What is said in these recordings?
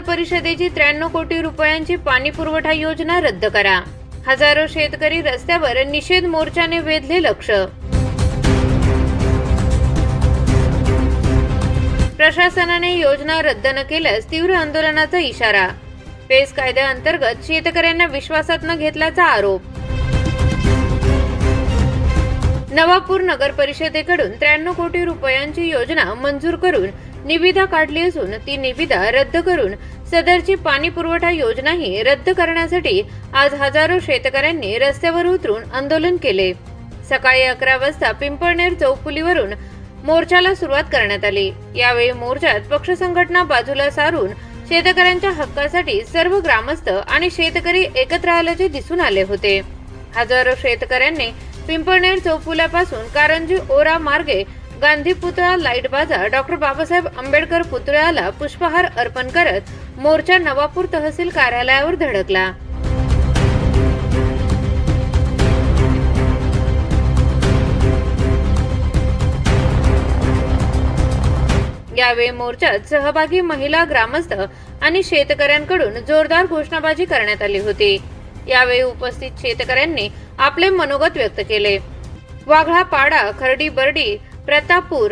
परिषदेची 93 कोटी रुपयांची पाणी पुरवठा योजना रद्द करा। हजारो शेतकरी रस्त्यावर निषेध मोर्चाने वेधले लक्ष। प्रशासनाने योजना रद्द न केल्यास तीव्र आंदोलनाचा इशारा। पेस कायद्याअंतर्गत शेतकऱ्यांना विश्वासात न घेतल्याचा आरोप। नवापूर नगर परिषदेकडून 93 कोटी रुपयांची योजना मंजूर करून निविदा काढली असून ती निविदा रद्द करून सदरची पाणी पुरवठा योजनाही रद्द करण्यासाठी आज हजारो शेतकऱ्यांनी रस्त्यावर उतरून आंदोलन केले। सकाळी 11 वाजता पिंपळनेर चौफुलीवरून मोर्चाला सुरुवात करण्यात आली। यावेळी मोर्चात पक्ष संघटना बाजूला सारून शेतकऱ्यांच्या हक्कासाठी सर्व ग्रामस्थ आणि शेतकरी एकत्र आल्याचे दिसून आले होते। हजारो शेतकऱ्यांनी पिंपळनेर चौफुल्यापासून कारंजी ओरा मार्गे गांधी पुतळा, लाईट बाजार, डॉक्टर बाबासाहेब आंबेडकर पुतळ्याला पुष्पहार अर्पण करत मोर्चा नवापूर तहसील कार्यालयावर धडकला। यावेळी मोर्चात सहभागी महिला, ग्रामस्थ आणि शेतकऱ्यांकडून जोरदार घोषणाबाजी करण्यात आली होती। यावेळी उपस्थित शेतकऱ्यांनी आपले मनोगत व्यक्त केले। वाघळा पाडा, खर्डी बर्डी, प्रतापपूर,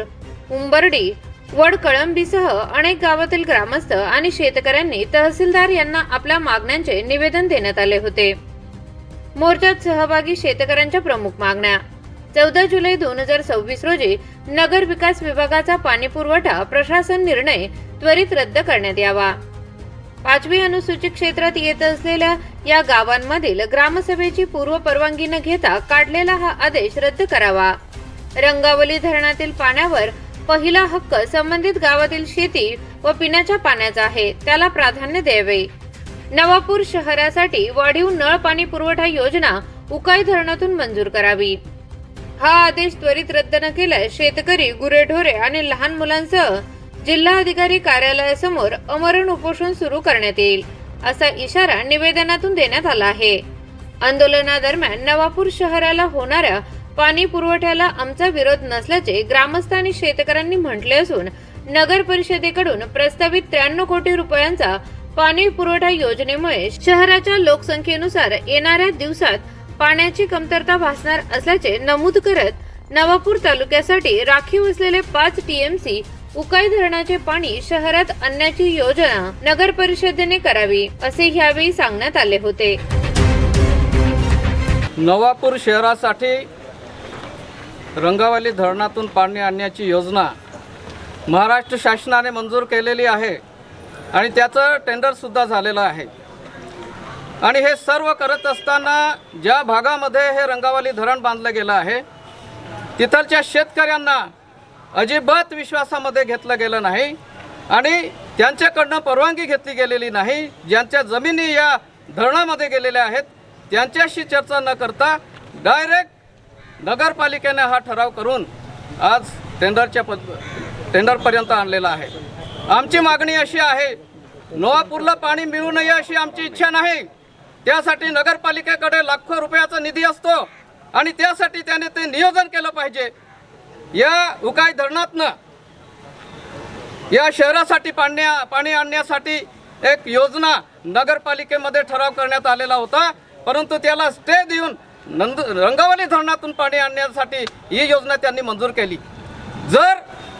उंबर्डी, वडकळंबीसह अनेक गावातील ग्रामस्थ आणि शेतकऱ्यांनी तहसीलदार यांना आपल्या मागण्यांचे निवेदन देण्यात आले होते। मोर्चात सहभागी शेतकऱ्यांच्या प्रमुख मागण्या: 14 जुलै 2026 रोजी नगर विकास विभागाचा पाणी पुरवठा प्रशासन निर्णय त्वरित रद्द करण्यात यावा। 5वी अनुसूचित क्षेत्रात येत असलेल्या या गावांमधील ग्रामसभेची पूर्व परवानगी न घेता काढलेला हा आदेश रद्द करावा। रंगावली धरणातील पाण्यावर पहिला हक्क संबंधित गावातील शेती व पिण्याच्या पाण्याचा आहे, त्याला प्राधान्य द्यावे। नवापूर शहरासाठी वाढीव नळ पाणी पुरवठा योजना उकाई धरणातून मंजूर करावी। हा आदेश त्वरित रद्द न केल्यास शेतकरी, गुरेढोरे आणि लहान मुलांसह जिल्हाधिकारी कार्यालयासमोर आमरण उपोषण सुरू करण्यात येईल, असा इशारा निवेदनातून देण्यात आला आहे। आंदोलनादरम्यान नवापूर शहराला होणाऱ्या पाणी पुरवठ्याला आमचा विरोध नसल्याचे ग्रामस्थ आणि शेतकऱ्यांनी म्हटले असून नगर परिषदेकडून प्रस्तावित 93 कोटी रुपयांचा पाणी पुरवठा योजनेमुळे शहराच्या लोकसंख्येनुसार येणाऱ्या दिवसात पाण्याची कमतरता भासणार असल्याचे नमूद करत नवापूर तालुक्यासाठी राखीव असलेले 5 TMC उकाई धरणाचे पाणी शहरात आणण्याची योजना नगर परिषदेने करावी, असे यावेळी सांगण्यात आले होते। नवापूर शहरासाठी रंगावली धरणातून पाणी आणण्याची योजना महाराष्ट्र शासनाने मंजूर केलेली आहे आणि त्याचं टेंडर सुद्धा झालेलं आहे। आणि हे सर्व करत असताना ज्या भागामध्ये हे रंगावली धरण बांधलं गेलं आहे तिथलच्या शेतकऱ्यांना अजिबात विश्वासामध्ये घेतलं गेलं नाही आणि त्यांच्याकडनं परवानगी घेतली गेलेली नाही। ज्यांच्या जमिनी या धरणामध्ये गेलेल्या आहेत त्यांच्याशी चर्चा न करता डायरेक्ट नगरपालिकेने हा ठराव करून आज टेंडरपर्यंत आणलेला आहे। आमची मागणी अशी आहे, नवापूरला पाणी मिळू नये अशी आमची इच्छा नाही। त्यासाठी नगरपालिकेकडे लाखो रुपयाचा निधी असतो आणि त्यासाठी त्याने ते नियोजन केलं पाहिजे। या उकाई धरणातनं या शहरासाठी पाणी आणण्यासाठी एक योजना नगरपालिकेमध्ये ठराव करण्यात आलेला होता, परंतु त्याला स्टे देऊन रंगावली धरणातून पाणी आणण्यासाठी ही योजना त्यांनी मंजूर केली। जर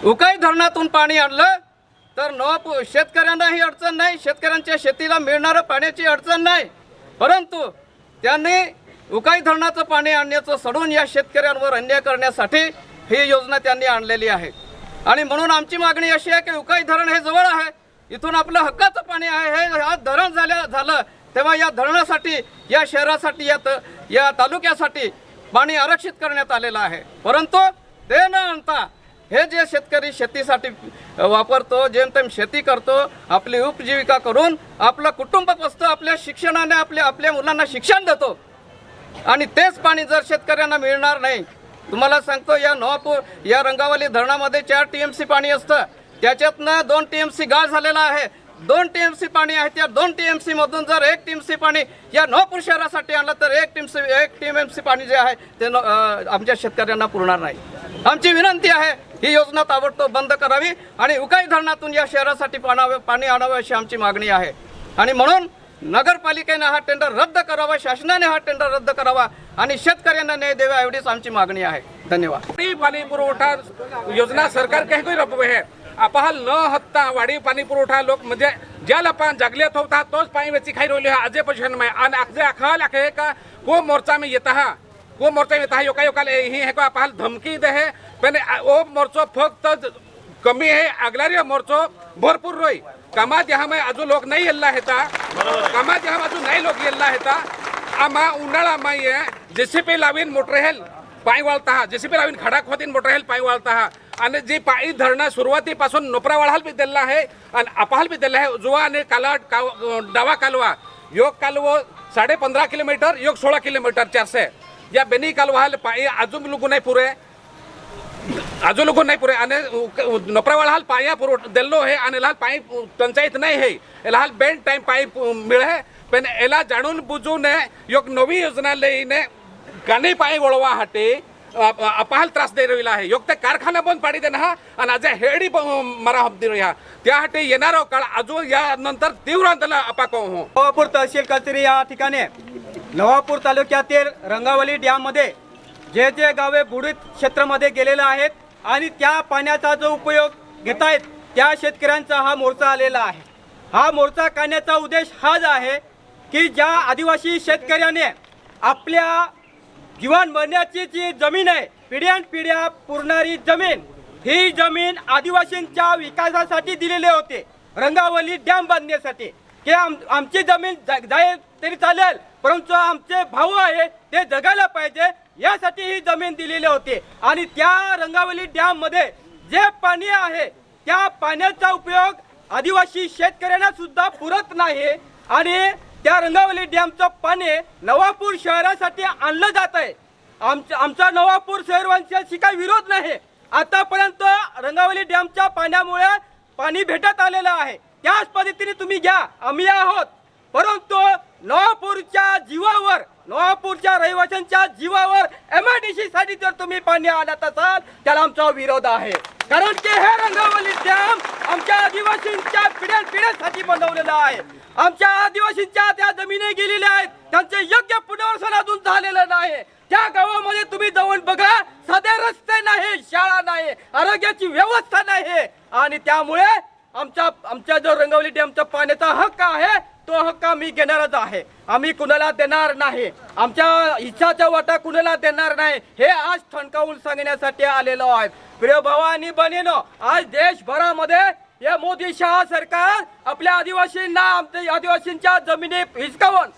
उकाई धरणातून पाणी आणलं तर नवापूर शेतकऱ्यांनाही अडचण नाही, शेतकऱ्यांच्या शेतीला मिळणारं पाण्याची अडचण नाही, परंतु त्यांनी उकाई धरणाचं पाणी आणण्याचं सोडून या शेतकऱ्यांवर अन्याय करण्यासाठी ही योजना त्यांनी आणलेली आहे। आणि म्हणून आमची मागणी अशी आहे की उकाई धरण हे जवळ आहे, इथून आपलं हक्काचं पाणी आहे। हे आज धरण झालं तेव्हा या धरणासाठी, या शहरासाठी, या तालुक्यासाठी पाणी आरक्षित करण्यात आलेलं आहे। परंतु ते न आणता हे जे शेतकरी शेतीसाठी वापरतो, जेमतेम शेती करतो, आपली उपजीविका करून आपलं कुटुंब पोसतो, आपल्या शिक्षणाने आपल्या मुलांना शिक्षण देतो आणि तेच पाणी जर शेतकऱ्यांना मिळणार नाही, तुम्हाला सांगतो या नवापूर या रंगावली धरणामध्ये 4 TMC पाणी असतं, त्याच्यातनं 2 TMC गाळ झालेला आहे। 2 TMC पाणी आहे, त्या 2 TMC मधून जर 1 TMC पाणी या नवापूर शहरासाठी आणलं तर 1 TMC पाणी जे आहे ते आमच्या शेतकऱ्यांना पुरणार नाही। आमची विनंती आहे ही योजना ताबडतोब बंद करावी आणि उकाई धरणातून या शहरासाठी पाणी आणावे अशी आमची मागणी आहे। आणि म्हणून नगरपालिकेने हा टेंडर रद्द करावा, शासनाने हा टेंडर रद्द करावा आणि शेतकऱ्यांना न्याय द्यावा एवढीच आमची मागणी आहे। धन्यवाद। पाणी पुरवठा योजना सरकार कहीं कोई रपवे है अपहाल न हत्ता वाडी पाणी पुरवठा लोक म्हणजे ज्या लपान जागलेत होता तोच पाणी वेची खाई रोली आजे पोजिशन में आणि अगजे अखाल आखे का को मोर्चा में येता हा को मोर्चा में येता योका योका ही है को अपहाल धमकी दे है पण ओ मोर्चो फक्त कमी है अगलारी मोर्चो भरपूर रोई कामात यहाँ में अजू लोग नहीं येल्ला हेता कामात यहाँ अजू नहीं लोग येल्ला हेता आमा उन्हाळा माई है जेसीपी लावीन मोटरहेल पाणी वाळता हा जेसीपी लावीन खडा खोदीन मोटरहेल पाणी वाळता हा आणि जी पाणी धरणं सुरुवातीपासून नोपरावाळाल बी दिला आहे आणि अपहाल बी दिला आहे जुवा आणि कालाट डावा कालवा योग कालवो 15.5 किलोमीटर योग 16 किलोमीटर 400 या बेनी कालवाल पाणी अजून लोक नाही पुरे आणि नोपरावाळाल पाया पुरवठ दिल्लो है आणि लाल पाणी टंचाईत नाही है लाल बेन टाइम पाणी मिळे पण एला जाणून बुजून योग नवी योजना लईने गाणी पाणी वळवा हाटे अपहाल त्रास दे रहिला आहे योग ते कारखाना बंद पाडी देना हा आणि आज हेडी मरा हब्दी रहा त्यासाठी येणारा काळ अजून या नंतर तीव्र आंदोलन अपाको हो। नवापूर तहसील कचेरी या ठिकाणी नवापूर तालुक्यातील रंगावली डॅम मध्ये जे जे गावे बुडीत क्षेत्रामध्ये गेलेले आहेत आणि त्या पाण्याचा जो उपयोग घेत आहेत त्या शेतकऱ्यांचा हा मोर्चा आलेला आहे। हा मोर्चा काढण्याचा उद्देश हाच आहे की ज्या आदिवासी शेतकऱ्याने आपल्या जीवन मरण्याची जी जमीन आहे पिढ्यानपिढ्या पुरणारी जमीन ही जमीन आदिवासींच्या विकासासाठी दिलेले होते रंगावली डॅम बांधण्यासाठी की आमची जमीन जाईल तरी चालेल परंतु आमचे भाऊ आहे ते जगायला पाहिजे यासाठी ही जमीन दिलेली होती आणि त्या रंगावली डॅम मध्ये जे पाणी आहे त्या पाण्याचा उपयोग आदिवासी शेतकऱ्यांना सुद्धा पुरत नाही आणि त्या रंगावली डॅमचं पाणी नवापूर शहरासाठी आणलं जात आहे। आमचा नवापूर शहरवासियांशी काही विरोध नाही, आतापर्यंत रंगावली डॅमच्या पाण्यामुळे पाणी भेटत आलेलं आहे त्याच पद्धतीने तुम्ही घ्या आम्ही आहोत परंतु नवापूरच्या जीवावर नवापूरच्या रहिवाशांच्या जीवावर MIDC साठी जर तुम्ही पाणी आणत असाल त्याला आमचा विरोध आहे कारण की हे रंगावली डॅम आमच्या आदिवासींच्या पिढ्यानपिढ्यासाठी बनवलेला आहे। आमच्या आदिवासींच्या त्या जमिनी गेलेल्या आहेत त्यांचे योग्य पुनर्वसन अजून झालेलं नाही। त्या गावामध्ये तुम्ही जाऊन बघा साधे रस्ते नाही, शाळा नाही, आरोग्याची व्यवस्था नाही आणि त्यामुळे आमच्या जो रंगावली डॅमचा पाण्याचा हक्क आहे तो हक्क आम्ही घेणारच आहे। आम्ही कुणाला देणार नाही, आमच्या इच्छाचा वाटा कुणाला देणार नाही हे आज ठणकावून सांगण्यासाठी आलेलो आहे। प्रिय भाऊ आणि बहिणींनो, आज देशभरामध्ये या मोदी शहा सरकार आपल्या आदिवासींना आमच्या आदिवासींच्या जमिनी हिसकावून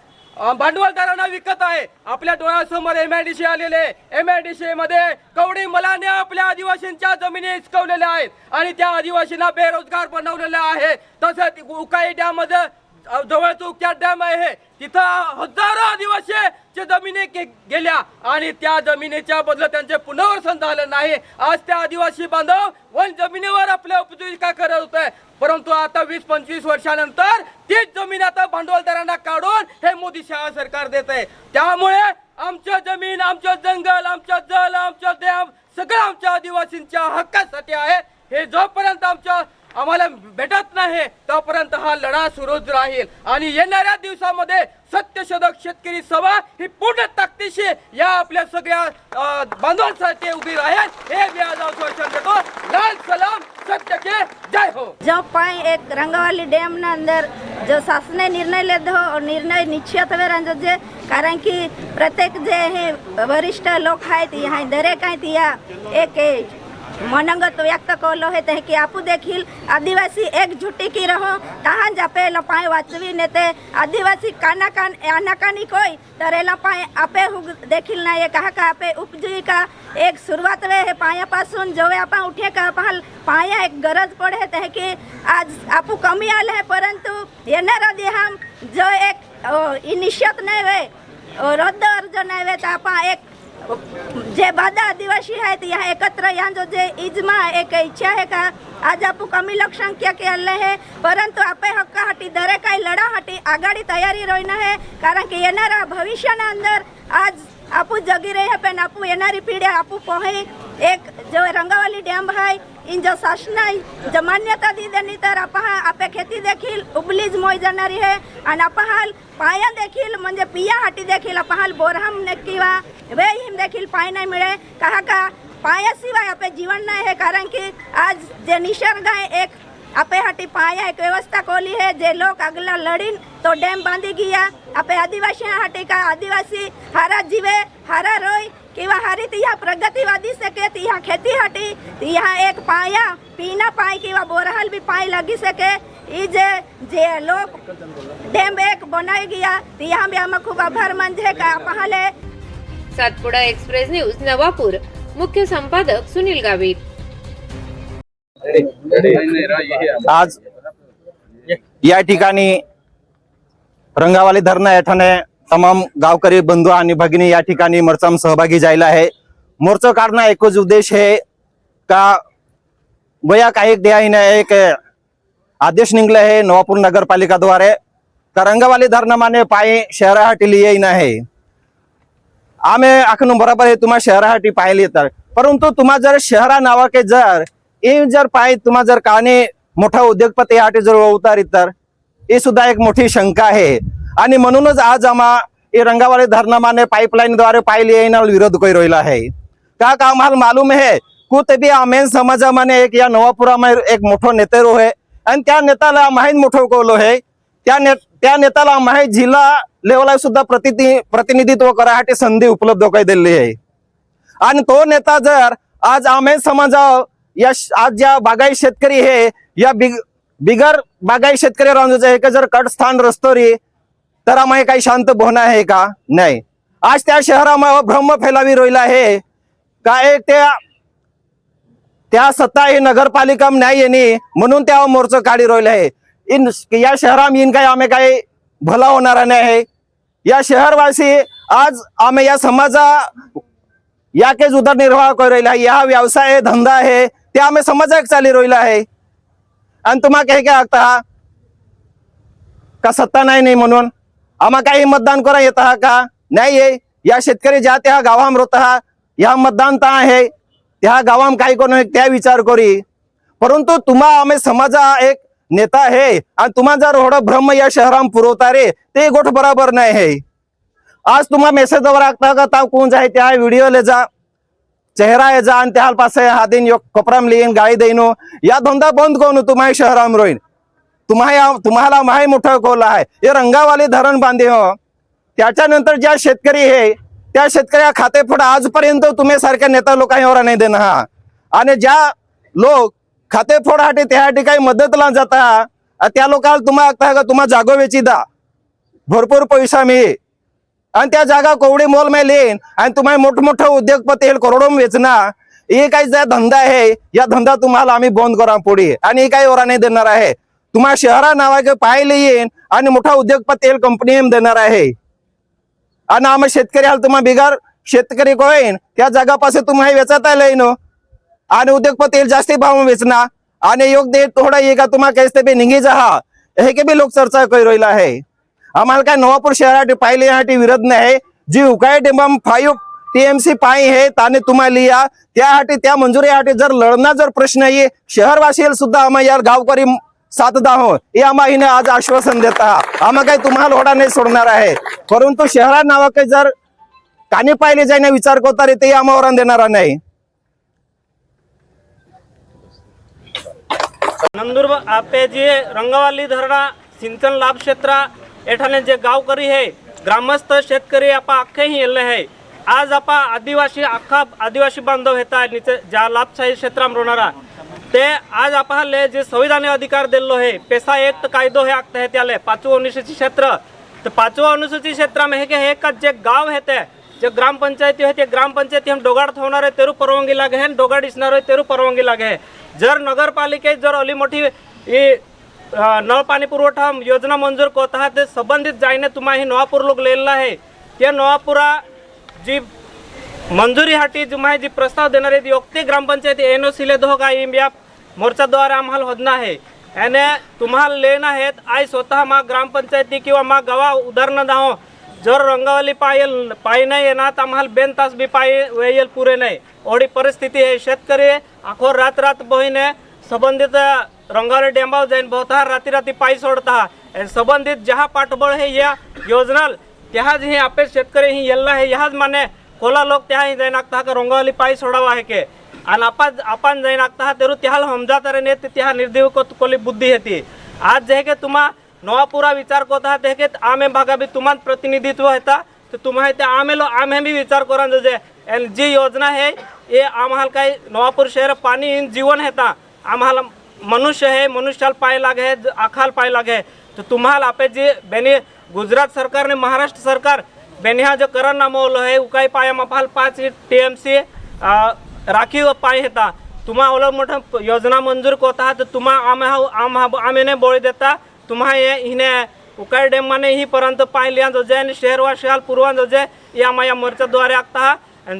भांडवलदारांना विकत आहे। आपल्या डोळ्यासमोर MIDC आलेले MIDC मध्ये कवडी मलाने आपल्या आदिवासींच्या जमिनी हिसकवलेल्या आहेत आणि त्या आदिवासींना बेरोजगार बनवलेले आहे। तसंच उकाई डॅम मध्ये जवळच उक्या डॅम आहे तिथं हजारो आदिवासी जमिनी गेल्या आणि त्या जमिनीच्या बदल्यात त्यांचे पुनर्वसन झालं नाही। आज त्या आदिवासी बांधव वन जमिनीवर आपल्या उपजीविका करत होते परंतु आता 20-25 वर्षानंतर तीच जमीन आता भांडवलदारांना काढून हे मोदी शहा सरकार देत आहे। त्यामुळे आमच्या जमीन, आमचं जंगल, आमचं जल, आमचं डॅम सगळं आमच्या आदिवासींच्या हक्कासाठी आहे। हे जोपर्यंत आम्हाला भेटत नाही तोपर्यंत हा लढा सुरूच राहील आणि येणाऱ्या दिवसामध्ये सत्यशोधक शेतकरी सभा ही पूर्ण ताकदीशी या आपल्या सगळ्या बांधवांसाठी उभी राहील हे मी आज आश्वासन देतो। लाल सलाम, सत्य के जय हो। जो पाई एक रंगावली डैम ना अंदर जो शासने निर्णय ले दो और निर्णय निश्चित वे जे कारण की प्रत्येक जे हे वरिष्ठ लोक आहेत यहाँ दरेक आहेत या एक मनोगत व्यक्त कलो है कि आपू देखील आदिवासी एकजुटी की रहो तहां जापे लपाए वाचवी नेते आदिवासी आनाकानी कोई तरेला पाए आपे देखील नाही कहा का आपे उपजीविका एक सुरुवात वे है पायापासून जो आपण उठे का पाया एक गरज पड़े है कि आज आपू कमी आले है परंतु येणारा हम जो एक इनिशियत नहीं वे रद्द अर्ज नहीं वे आपा एक जे बाधा आदिवासी आहेत यहाँ एकत्र यहाँ जो जे इजमा एक इच्छा है का आज आपू कमी लोकसंख्या के अल्ले है परंतु आपे हक्का हटी दरे काही लढा हटी आगाड़ी तयारी रोईना है कारण की येणारा भविष्यना अंदर आज आपू जगी रही है पण आपू येणारी पिढी आपू पोहे एक जो रंगावली डॅम आहे इन जो शासनाने जो मान्यता दी देनी तर आपे खेती देखील उबलीच मोय जाणारी आहे आणि आपहाल पाया देखील म्हणजे पियासाठी देखील आपहाल बोरहम ने किंवा वेहिम देखील पाय नाही मिळे का पायाशिवाय आपे जीवन नाही है कारण की आज जे निसर्ग आहे एक आपे हाटी पाया एक व्यवस्था कोली है जे लोग अगला लड़ीन तो डैम बांधी गया आपे आदिवासी हाटी का आदिवासी हारा जीवे हारा रोय किंवा हारी तिहा प्रगतिवादी सके तिहा खेती हाटी तिहा एक पाया पीना पाय किंवा बोरहल भी पाय लगी सके ई जे लोग डैम एक बनाई गया तिहा भी हम खूब आभार मानते का पहले। सातपुडा एक्सप्रेस न्यूज नवापूर, मुख्य संपादक सुनील गावित। आज या ठिकाणी रंगावाली धरण येथाने तमाम गावकरी बंधू आणि भगिनी या ठिकाणी मोर्चाम सहभागी जायला आहे। मोर्चा काढणं एकच उद्देश है का वया काही दिहाईने एक आदेश निघला है नवापूर नगरपालिका द्वारे का रंगावाली धरण माने पाय शहरासाठी लिए नाही आम्ही आखून बरोबर आहे तुम्हा शहरासाठी पाहिली तर परंतु तुम्हा जर शहरा नावा के जर पाय तुम्हा जर काने मोठा उद्योगपती यासाठी जर उतारित तर हे सुद्धा एक मोठी शंका आहे आणि म्हणूनच आज आम्हा हे रंगावाली धरणामाने पाईपलाईन द्वारे पाहिली येईना विरोध करू राहिला आहे का आम्हाला मालूम है कुठे भी आमेन समाजामाने एक या नवापुरा में एक मोठो नेतेरो है आणि त्या नेत्याला माहीत मोठो कोलो है त्या नेत्याला माहीत जिल्हा लेवलला सुद्धा प्रतिनिधित्व करासाठी संधी उपलब्ध काय दिली आहे आणि तो नेता जर आज आमेन समाजा या आज ज्या बागाई शेतकरी है या बिगर बागाई शेतकरी राहून एक जर कट स्थान रस्तोरी तर आम्हाला काही शांत बोहना आहे का नाही। आज त्या शहरामध्ये भ्रम फैलावी रोहिला आहे का एक त्या सत्ता ही नगरपालिका नाही येणे म्हणून त्या मोर्चा काढी रोहिला आहे। या शहरात येईन काही आम्ही काही भला होणार नाही। या शहरवासी आज आम्ही या समाजा याकेच उदरनिर्वाह करू राहिला या व्यवसाय धंदा आहे ते आम्ही समाजाक चाली रोहिला आहे आणि तुम्हा काही काय लागता का सत्ता नाही म्हणून आम्हा काही मतदान करा येत का नाही आहे। या शेतकरी ज्या त्या गावाम रोत या मतदान ता आहे त्या गावाम काही कोण त्या विचार करी परंतु तुम्हा आम्ही समाजा एक नेता आहे आणि तुम्हा जर एवढा भ्रम या शहराम पुरवता रे ते गोष्ट बरोबर नाही आहे। आज तुम्हा मेसेज वर लागता का ता कोण जाय त्या व्हिडिओ ले जा चेहरा है जा आणि त्या पासे हा दिन यो कपराम लिहिन गाळी देईनो या धंदा बंद करून तुम्हा शहराम रोईन तुम्हाला माही मोठा कोला आहे हे रंगावाली धरण बांधे हो त्याच्यानंतर ज्या शेतकरी आहे त्या शेतकऱ्या खाते फोड आजपर्यंत तुम्ही सारख्या नेता लोकांवर नाही देणार आणि ज्या लोक खाते फोडासाठी त्यासाठी काही मदतला जाता त्या लोकांना तुम्हा जागो वेची दा भरपूर पैसा मिळे आणि त्या जागा कोवडी मोल में लेन आणि तुम्हाला मोठमोठा उद्योगपती करोडो वेचना हे काही ज्या धंदा आहे या धंदा तुम्हाला आम्ही बंद करा पुढे आणि काही ओरा नाही देणार आहे। तुम्हा शहरा नावाके पाहिले येईन आणि मोठा उद्योगपती कंपनी देणार आहे आणि आम्ही शेतकरी तुम्हा बिगार शेतकरी कोईन त्या जागापासून तुम्हाला वेचता येईल आणि उद्योगपती जास्ती भाव वेचना आणि योग्य थोडा ये का तुम्हा कैसे बी निघी जा हे के भी लोक चर्चा करू राहिला आहे। आम्हाला काय नवापूर शहरासाठी पाहिले यासाठी विरोध नाही जी उकाय टेंबम 5 TMC पाई है ताने तुम्हाला लिया त्यासाठी त्या मंजुरीसाठी जर लढना जर प्रश्न आहे शहरवासीला सुद्धा आम्ही यार गावकरी साथ दाहो हे आम्हाला आज आश्वासन देता आम्हा काही तुम्हाला होडा नाही सोडणार आहे परंतु शहरा नावाके जर कानी पाहिले जाईना विचार करता रे ते आम्हाला देणार नाही। नंदुरबार आपे जे रंगावाली धरणा सिंचन लाभ क्षेत्र एठाने जे गावकरी है ग्रामस्थ शेतकरी आपा अख्खे ही येले है आज आपा आदिवासी अख्खा आदिवासी बांधव हेता नीचे ज्या लाभशाही क्षेत्राम रोणारा ते आज आपले जे संविधानी अधिकार दिलो है पेसा एक कायदो है आखते है त्याले 5वे अनुसूचित क्षेत्र तो 5वे अनुसूचित क्षेत्र में है कि एक जे गाव है ते जे ग्रामपंचायती है ते ग्रामपंचायती हम डोगाड होणार है तेरू परवानगी लागे है डोगाड इसणार है तेरू परवानगी लागे है जर नगरपालिकेत जर अली मोठी नळ पाणी पुरवठा योजना मंजूर करता ते संबंधित जाईने तुम्हाला नवापूर लोक लेला है ते नवापुरा जी मंजुरी हाटी तुम्हाला जी प्रस्ताव देणार आहे योग्य ग्रामपंचायती NOC ले दो का या मोर्चा द्वारा आम्हाला होना है याने तुम्हाला लेना है आई स्वतः मा ग्रामपंचायती किंवा मा गावा उदाहरण दाहो जर रंगावली पायी नाही येणार तर आम्हाला 2 तास बी पायी वेळ पुरे नाही एवढी परिस्थिती आहे. शेतकरी आखो रात बहिणे संबंधित रंगावली डॅमवर जाईन बहुता रात्री पायी सोडता संबंधित जहा पाठबळ हे या योजना त्याज ही आपे शेतकरी ही येल्ला है यहाज माने कोला लोक त्या ही जाईन आगता का रंगावली पायी सोडावा है के आणि आपण जाईन आगता तेरू त्याल हमजा तरे ने त्या निर्देव को कोली बुद्धी हेती आज जे के तुम्हा नवापुरा विचार कोता ते के आमे भागा भी तुम्हान प्रतिनिधित्व हेता तो तुम्हा ते आमे भी विचार करा जे जी योजना है ये आम्हाला काही नवापूर शहर पाणी जीवन हेता आम्हाला मनुष्य है मनुष्याला पाय लागे है आखाल पाय लागे है तो तुम्हाला आपे जे बेनी गुजरात सरकार ने महाराष्ट्र सरकार बेनिहा जो करण नामोल है उकाई पाया मपाल 5 TMC राखीव पाय हेता तुम्हा ओला मोठा योजना मंजूर कोता तो तुम्हा आमे ने बोली देता तुम्हा ये हिने उकाई डैम माने ही परंतु पाय लिया जो जे शहरवासियाल पूर्वान जो जे या माया मोर्चाद्वारे आगता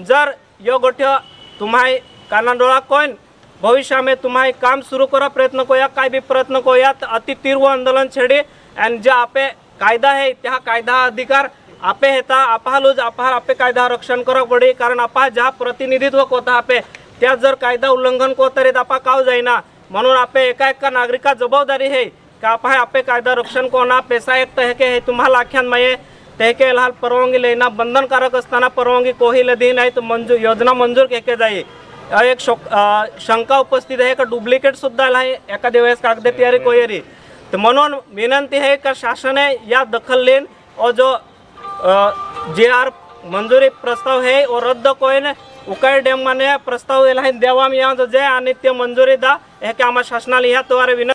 जर यो गोठ्यो तुम्हा कानाडोळा कोण भविष्य में तुम्हारे काम शुरू करा प्रयत्न कोया काय भी प्रयत्न कोया अति तीव्र आंदोलन छेड़ी एंड जो आपे कायदा है त्या कायदा अधिकार आपे हेता आपालूज आपे कायदा रक्षण करा पडे कारण आपा ज्या प्रतिनिधित्व कोता आपे त्या जर कायदा उल्लंघन को तरी आपा काव जाईना म्हणून आपे एका नागरिका जबाबदारी है का आपे कायदा रक्षण कोना पैसा एक है के तुम्हाला आख्यान माये ते के लाल परवानगी लेना बंधनकारक असताना परवानगी कोही दी नाही तो मंजूर योजना मंजूर के जाई एक शंका उपस्थित आहे का डुप्लिकेट सुद्धा आहे एखाद्या वेळेस कागद तयारी कोयरी तर म्हणून विनंती आहे का शासने या दखल लेन और जो JR मंजूरी प्रस्ताव है और रद्द कोयन उकाई डैम माने प्रस्ताव देवा मी यहाँ जो जे आणि ते मंजूरी दा हे की आम्हा शासनाला ह्या द्वारे विनंती